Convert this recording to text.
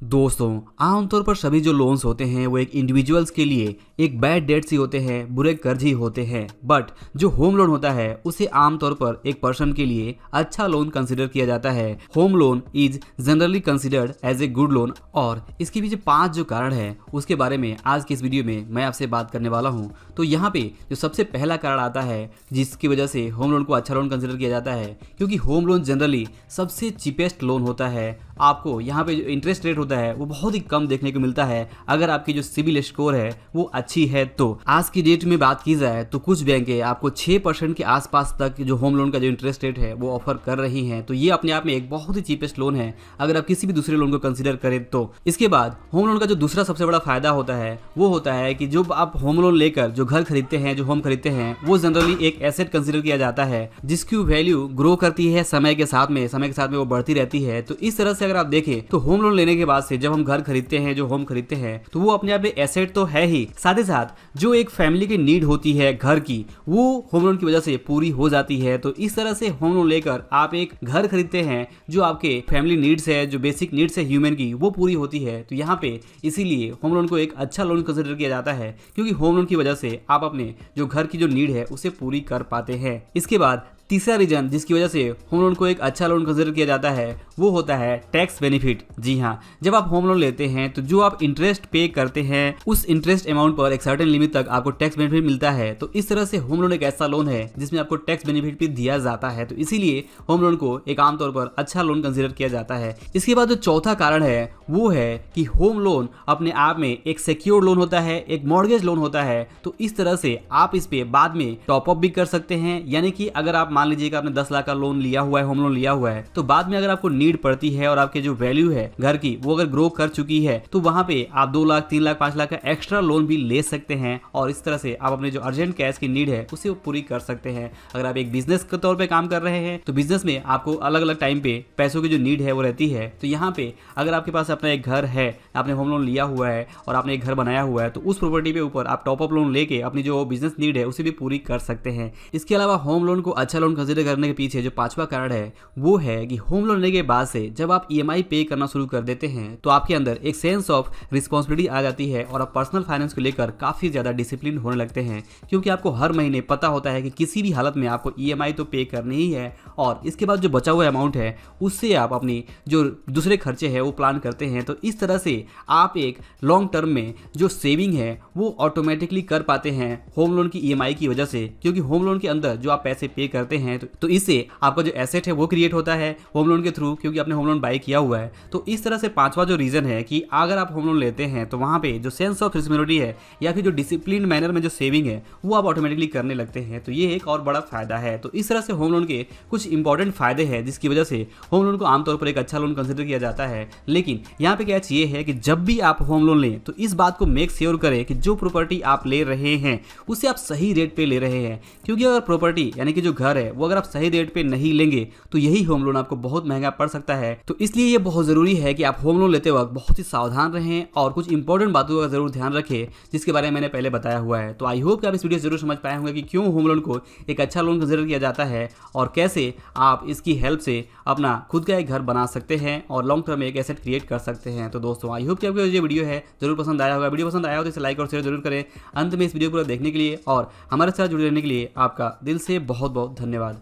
दोस्तों, आमतौर पर सभी जो लोन्स होते हैं वो एक इंडिविजुअल्स के लिए एक बैड डेट्स ही होते हैं, बुरे कर्ज ही होते हैं। बट जो होम लोन होता है उसे आमतौर पर एक पर्सन के लिए अच्छा लोन कंसिडर किया जाता है। Home loan is generally considered as a good loan और इसके पीछे 5 जो कारण है उसके बारे में आज की इस वीडियो में मैं आपसे बात करने वाला हूँ। तो यहाँ पे जो सबसे पहला कारण आता है जिसकी वजह से होम लोन को अच्छा लोन कंसिडर किया जाता है, क्योंकि होम लोन जनरली सबसे चीपेस्ट लोन होता है। आपको यहाँ पे जो इंटरेस्ट रेट होता है वो बहुत ही कम देखने को मिलता है अगर आपकी जो सिबिल स्कोर है वो अच्छी है। तो आज की डेट में बात की जाए तो कुछ बैंकें आपको 6% के आसपास तक जो होम लोन का जो इंटरेस्ट रेट है वो ऑफर कर रही हैं। तो ये अपने आप में एक बहुत ही चीपेस्ट लोन है अगर आप किसी भी दूसरे लोन को कंसिडर करें तो। इसके बाद होम लोन का जो दूसरा सबसे बड़ा फायदा होता है वो होता है कि जो आप होम लोन लेकर जो घर खरीदते हैं, जो होम खरीदते हैं, वो जनरली एक एसेट कंसिडर किया जाता है जिसकी वैल्यू ग्रो करती है समय के साथ में वो बढ़ती रहती है। तो इस तरह से अगर आप देखें तो होम लोन लेने के बाद से जब हम घर खरीदते हैं, जो होम खरीदते हैं, तो वो अपने आप में एसेट तो है ही, साथ ही साथ जो एक फैमिली की नीड होती है घर की, वो होम लोन की वजह से पूरी हो जाती है। तो इस तरह से होम लोन लेकर आप एक घर खरीदते हैं, जो आपके फैमिली नीड्स है, जो बेसिक नीड्स है ह्यूमन की, वो पूरी होती है। तो यहाँ पे इसीलिए होम लोन को एक अच्छा लोन कंसिडर किया जाता है, क्योंकि होम लोन की वजह से आप अपने जो घर की जो नीड है उसे पूरी कर पाते हैं। इसके बाद तीसरा रीजन जिसकी वजह से होम लोन को एक अच्छा लोन कंसिडर किया जाता है वो होता है टैक्स बेनिफिट। जी हाँ, जब आप होम लोन लेते हैं तो जो आप इंटरेस्ट पे करते हैं उस इंटरेस्ट अमाउंट पर एक सर्टेन लिमिट तक आपको टैक्स बेनिफिट मिलता है। तो इस तरह से होम लोन एक ऐसा लोन है जिसमें आपको टैक्स बेनिफिट भी दिया जाता है। तो इसीलिए होम लोन को एक आमतौर पर अच्छा लोन कंसिडर किया जाता है। इसके बाद जो चौथा कारण है वो है कि होम लोन अपने आप में एक सिक्योर लोन होता है, एक मॉर्गेज लोन होता है। तो इस तरह से आप इस पे बाद में टॉप अप भी कर सकते हैं, यानी कि अगर आप मान लीजिए आपने 10 लाख का लोन लिया हुआ है, होम लोन लिया हुआ है, तो बाद में अगर आपको नीड पड़ती है और आपके जो वैल्यू है घर की वो अगर ग्रो कर चुकी है तो वहां पे आप 2 लाख, 3 लाख, 5 लाख का एक्स्ट्रा लोन भी ले सकते हैं और इस तरह से आप अपने जो अर्जेंट कैश की नीड है उसे पूरी कर सकते हैं। अगर आप एक बिजनेस के तौर पे काम कर रहे हैं तो बिजनेस में आपको अलग अलग टाइम पे पैसों की जो नीड है वो रहती है। तो यहाँ पे अगर आपके पास अपना एक घर है, आपने होम लोन लिया हुआ है और आपने एक घर बनाया हुआ है, तो उस प्रॉपर्टी पे ऊपर आप टॉप अप लोन लेके अपनी जो बिजनेस नीड है उसे भी पूरी कर सकते हैं। इसके अलावा होम लोन को अच्छा लोन कंसिडर करने के पीछे जो 5वां कारण है वो है कि होम लोन लेने के बाद से जब आप ईएमआई पे करना शुरू कर देते हैं तो आपके अंदर एक सेंस ऑफ रिस्पॉन्सिबिलिटी आ जाती है और आप पर्सनल फाइनेंस को लेकर काफी ज्यादा डिसिप्लिन होने लगते हैं, क्योंकि आपको हर महीने पता होता है कि किसी भी हालत में आपको ईएमआई तो पे करनी ही है और इसके बाद जो बचा हुआ अमाउंट है उससे आप अपनी जो दूसरे खर्चे हैं वो प्लान करते हैं। तो इस तरह से आप एक लॉन्ग टर्म में जो सेविंग है वो ऑटोमेटिकली कर पाते हैं होम लोन की ईएमआई की वजह से, क्योंकि होम लोन के अंदर जो आप पैसे पे करते हैं तो इससे आपका जो एसेट है वो क्रिएट होता है होम लोन के थ्रू, क्योंकि आपने होम लोन बाय किया हुआ है। तो इस तरह से 5वां जो रीजन है कि अगर आप होम लोन लेते हैं तो वहां पे जो सेंस ऑफ रिस्पॉन्सिबिलिटी है या फिर जो डिसिप्लिन मैनर में जो सेविंग है वो आप ऑटोमेटिकली करने लगते हैं। तो ये एक और बड़ा फायदा है। तो इस तरह से होम लोन के कुछ इंपॉर्टेंट फायदे हैं जिसकी वजह से होम लोन को आमतौर पर एक अच्छा लोन कंसिडर किया जाता है। लेकिन यहाँ पे कैच ये है कि जब भी आप होम लोन लें तो इस बात को मेक श्योर करें कि जो प्रॉपर्टी आप ले रहे हैं उसे आप सही रेट पे ले रहे हैं, क्योंकि अगर प्रॉपर्टी यानी कि जो घर है वो अगर आप सही रेट पे नहीं लेंगे तो यही होम लोन आपको बहुत महंगा पड़ सकता है। तो इसलिए ये बहुत जरूरी है कि आप होम लोन लेते वक्त बहुत ही सावधान रहें और कुछ इंपॉर्टेंट बातों का जरूर ध्यान रखें जिसके बारे में मैंने पहले बताया हुआ है। तो आई होप कि आप इस वीडियो जरूर समझ पाए होंगे कि क्यों होम लोन को एक अच्छा लोन कंसिडर किया जाता है और कैसे आप इसकी हेल्प से अपना खुद का एक घर बना सकते हैं और लॉन्ग टर्म में एक एसेट क्रिएट कर सकते हैं। तो दोस्तों, आई होप कि आपको ये वीडियो है जरूर पसंद आया होगा। वीडियो पसंद आया हो तो इसे लाइक और शेयर जरूर करें। अंत में इस वीडियो को देखने के लिए और हमारे साथ जुड़े रहने के लिए आपका दिल से बहुत बहुत धन्यवाद।